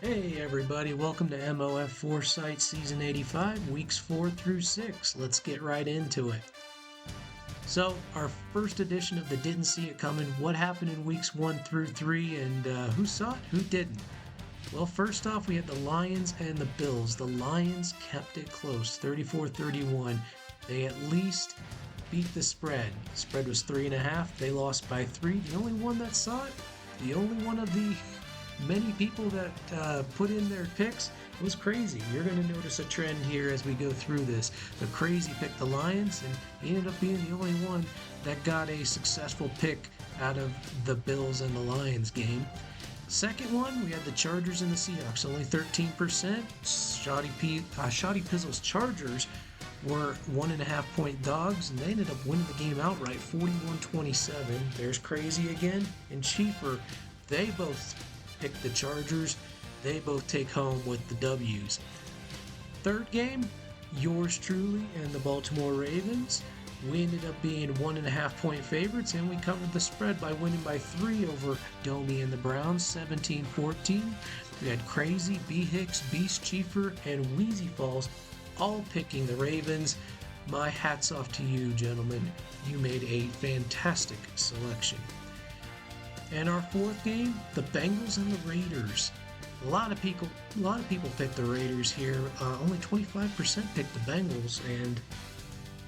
Hey everybody, welcome to MOF Foresight Season 85, Weeks 4 through 6. Let's get right into it. So, our first edition of the Didn't See It Coming, what happened in Weeks 1 through 3, and who saw it, who didn't? Well, first off, we had the Lions and the Bills. The Lions kept it close, 34-31. They at least beat the spread. The spread was 3.5. They lost by 3. The only one that saw it, the only one of the many people that put in their picks, it was crazy. You're going to notice a trend here as we go through this. The crazy picked the Lions, and he ended up being the only one that got a successful pick out of the Bills and the Lions game. Second one, we had the Chargers and the Seahawks, only 13%. Shoddy Pizzle's Chargers were 1.5-point dogs, and they ended up winning the game outright, 41-27. There's crazy again. And Cheaper, they both pick the Chargers. They both take home with the W's. Third game, yours truly and the Baltimore Ravens. We ended up being 1.5-point favorites, and we covered the spread by winning by 3 over Domi and the Browns, 17-14. We had Crazy, B. Hicks, Beast Chiefer, and Wheezy Falls all picking the Ravens. My hat's off to you, gentlemen. You made a fantastic selection. And our fourth game, the Bengals and the Raiders. A lot of people picked the Raiders here. Only 25% picked the Bengals, and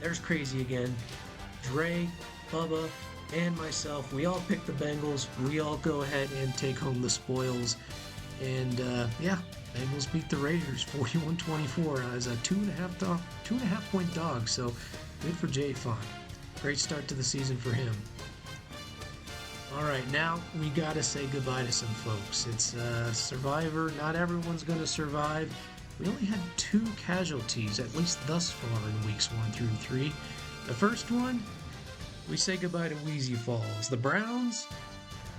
there's crazy again. Dre, Bubba, and myself, we all picked the Bengals. We all go ahead and take home the spoils. And Bengals beat the Raiders 41-24 as a 2.5-point dog. So good for Jay Font. Great start to the season for him. All right, now we gotta say goodbye to some folks. It's Survivor. Not everyone's gonna survive. We only had 2 casualties, at least thus far in weeks 1 through 3. The first one, we say goodbye to Wheezy Falls. The Browns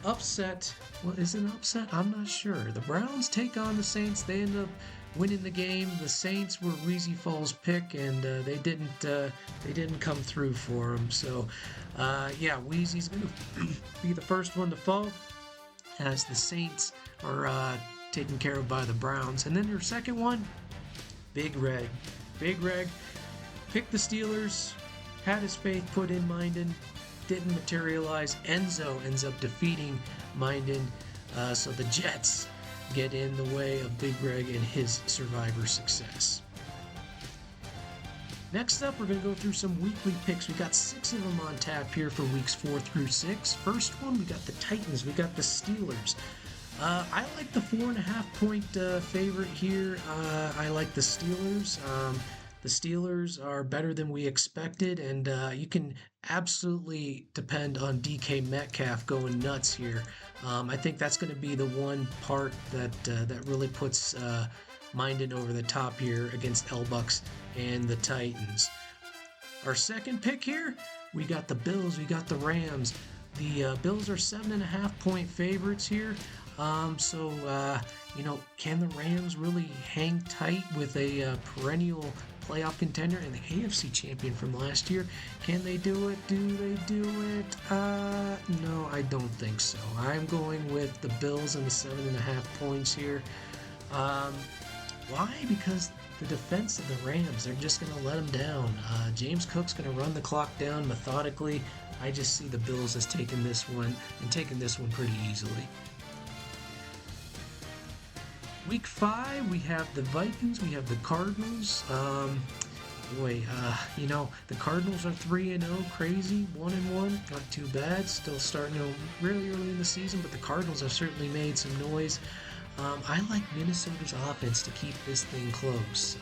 upset. Well, is it an upset? I'm not sure. The Browns take on the Saints. They end up winning the game. The Saints were Wheezy Falls' pick, and they didn't come through for him. So, Wheezy's gonna be the first one to fall, as the Saints are taken care of by the Browns. And then your second one, Big Reg. Big Reg picked the Steelers, had his faith put in Minden, didn't materialize. Enzo ends up defeating Minden, so the Jets get in the way of Big Reg and his Survivor success. Next up, we're going to go through some weekly picks. We got 6 of them on tap here for weeks 4 through 6. First one, we got the Titans. We got the Steelers. I like the 4.5-point favorite here. I like the Steelers. The Steelers are better than we expected, and you can absolutely depend on DK Metcalf going nuts here. I think that's going to be the one part that really puts Minden over the top here against L-Bucks and the Titans. Our second pick here, we got the Bills, we got the Rams. The Bills are 7.5-point favorites here. Can the Rams really hang tight with a perennial playoff contender and the AFC champion from last year? Can they do it? Do they do it? No, I don't think so. I'm going with the Bills and the 7.5 points here. Why? Because the defense of the Rams, they're just going to let them down. James Cook's going to run the clock down methodically. I just see the Bills as taking this one pretty easily. Week 5, we have the Vikings, we have the Cardinals. The Cardinals are 3-0, crazy, 1-1, not too bad. Still starting really early in the season, but the Cardinals have certainly made some noise. I like Minnesota's offense to keep this thing close.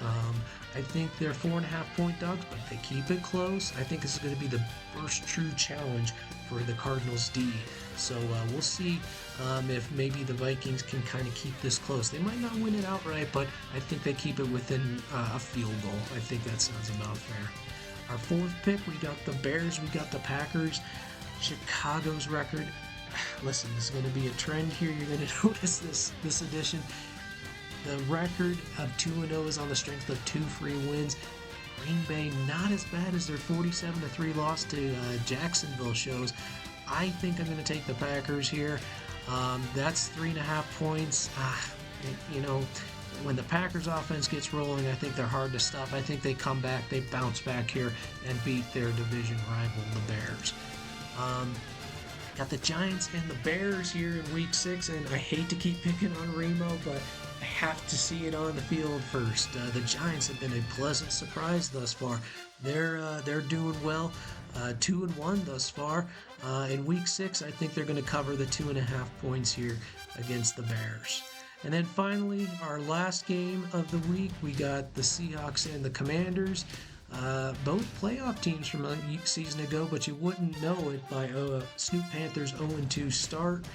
I think they're 4.5-point dogs, but they keep it close. I think this is going to be the first true challenge for the Cardinals D. So we'll see if maybe the Vikings can kind of keep this close. They might not win it outright, but I think they keep it within a field goal. I think that sounds about fair. Our fourth pick, we got the Bears, we got the Packers. Chicago's record. Listen, this is going to be a trend here. You're going to notice this edition. The record of 2-0 is on the strength of 2 free wins. Green Bay not as bad as their 47-3 loss to Jacksonville shows. I think I'm going to take the Packers here. That's 3.5 points. You know, when the Packers offense gets rolling, I think they're hard to stop. I think they come back, they bounce back here and beat their division rival, the Bears. Got the Giants and the Bears here in week 6, and I hate to keep picking on Remo, but I have to see it on the field first. The Giants have been a pleasant surprise thus far. They're doing well, 2-1 thus far. In week 6, I think they're going to cover the 2.5 points here against the Bears. And then finally, our last game of the week, we got the Seahawks and the Commanders. Both playoff teams from a season ago, but you wouldn't know it by Snoop Panther's 0-2 start.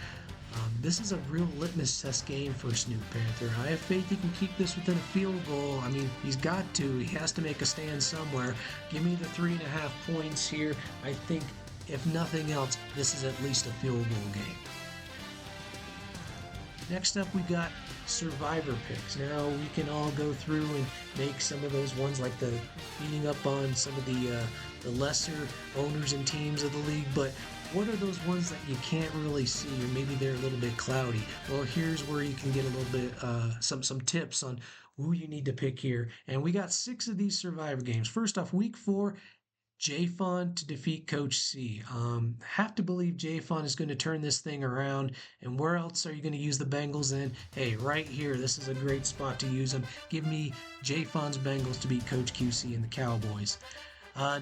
This is a real litmus test game for Snoop Panther. I have faith he can keep this within a field goal. I mean, he's got to. He has to make a stand somewhere. Give me the 3.5 points here. I think, if nothing else, this is at least a field goal game. Next up, we got survivor picks. Now we can all go through and make some of those ones like the beating up on some of the lesser owners and teams of the league, but what are those ones that you can't really see, or maybe they're a little bit cloudy? Well, here's where you can get a little bit some tips on who you need to pick here. And we got 6 of these survivor games. First off, week 4, J-Fon to defeat Coach C. Have to believe J-Fon is going to turn this thing around. And where else are you going to use the Bengals in? Hey, right here, this is a great spot to use them. Give me J-Fon's Bengals to beat Coach QC and the Cowboys.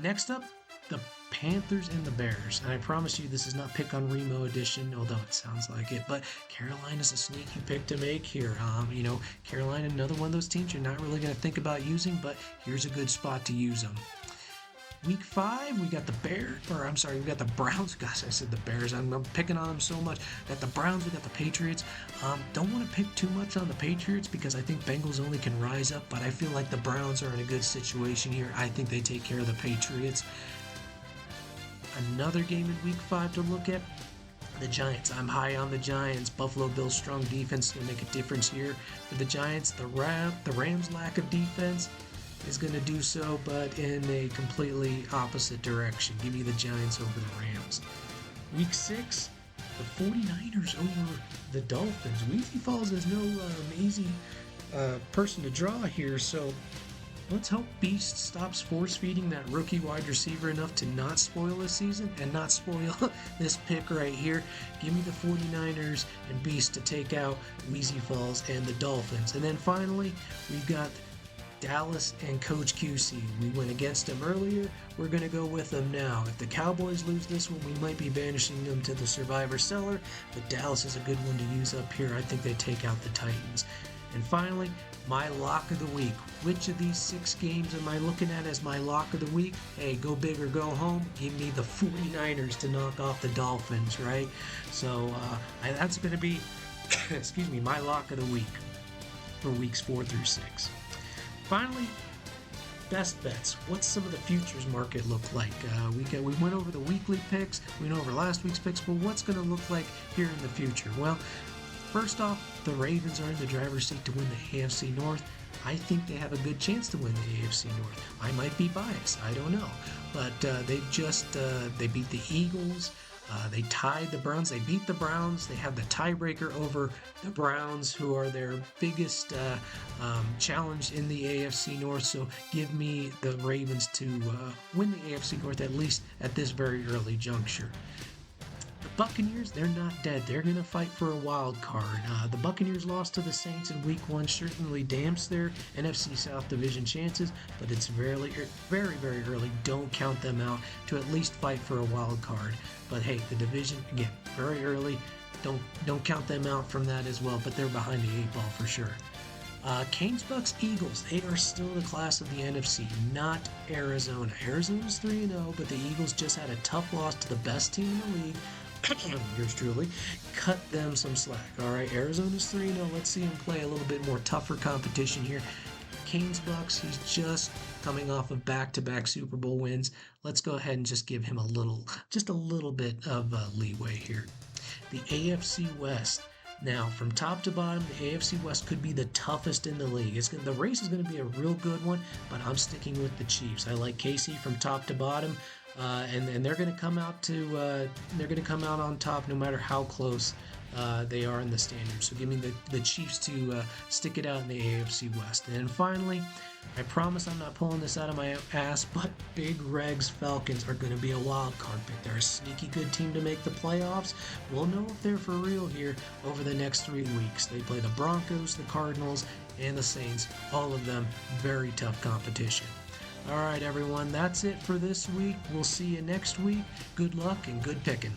Next up, the Panthers and the Bears. And I promise you, this is not pick on Remo edition, although it sounds like it. But Carolina's a sneaky pick to make here. You know, Carolina, another one of those teams you're not really going to think about using, but here's a good spot to use them. Week 5, we got the we got the Browns. Gosh, I said the Bears. I'm picking on them so much. We got the Browns, we got the Patriots. Don't want to pick too much on the Patriots because I think Bengals only can rise up, but I feel like the Browns are in a good situation here. I think they take care of the Patriots. Another game in week 5 to look at. The Giants. I'm high on the Giants. Buffalo Bills' strong defense is going to make a difference here for the Giants. The Rams' lack of defense is going to do so, but in a completely opposite direction. Give me the Giants over the Rams. Week 6, the 49ers over the Dolphins. Weezy Falls is no easy person to draw here, so let's hope Beast stops force-feeding that rookie wide receiver enough to not spoil this season and not spoil this pick right here. Give me the 49ers and Beast to take out Weezy Falls and the Dolphins. And then finally, we've got Dallas and Coach QC. We went against them earlier. We're going to go with them now. If the Cowboys lose this one, we might be banishing them to the Survivor Cellar, but Dallas is a good one to use up here. I think they take out the Titans. And finally, my lock of the week. Which of these 6 games am I looking at as my lock of the week? Hey, go big or go home. Give me the 49ers to knock off the Dolphins, right? So that's going to be, my lock of the week for weeks 4 through 6. Finally, best bets. What's some of the futures market look like? We went over the weekly picks, we went over last week's picks, but what's going to look like here in the future? Well, first off, the Ravens are in the driver's seat to win the AFC North. I think they have a good chance to win the AFC North. I might be biased, I don't know. But they beat the Eagles. They tied the Browns. They beat the Browns. They have the tiebreaker over the Browns, who are their biggest challenge in the AFC North. So give me the Ravens to win the AFC North, at least at this very early juncture. The Buccaneers, they're not dead. They're going to fight for a wild card. The Buccaneers lost to the Saints in Week 1 certainly damps their NFC South Division chances, but it's very, very, very early. Don't count them out to at least fight for a wild card. But hey, the division, again, very early. Don't count them out from that as well, but they're behind the 8 ball for sure. Canes, Bucks, Eagles, they are still the class of the NFC, not Arizona. Arizona's 3-0, but the Eagles just had a tough loss to the best team in the league. Yours truly. Cut them some slack. All right, Arizona's 3-0. Let's see him play a little bit more tougher competition here. Canes, Bucks, he's just coming off of back-to-back Super Bowl wins. Let's go ahead and just give him a little bit of leeway here. The AFC West. Now, from top to bottom, the AFC West could be the toughest in the league. The race is going to be a real good one, but I'm sticking with the Chiefs. I like KC from top to bottom, and they're going to come out on top no matter how close they are in the standings. So give me the Chiefs to stick it out in the AFC West. And then finally, I promise I'm not pulling this out of my ass, but Big Reg's Falcons are going to be a wild card pick. They're a sneaky good team to make the playoffs. We'll know if they're for real here over the next 3 weeks. They play the Broncos, the Cardinals, and the Saints. All of them very tough competition. All right, everyone, that's it for this week. We'll see you next week. Good luck and good picking.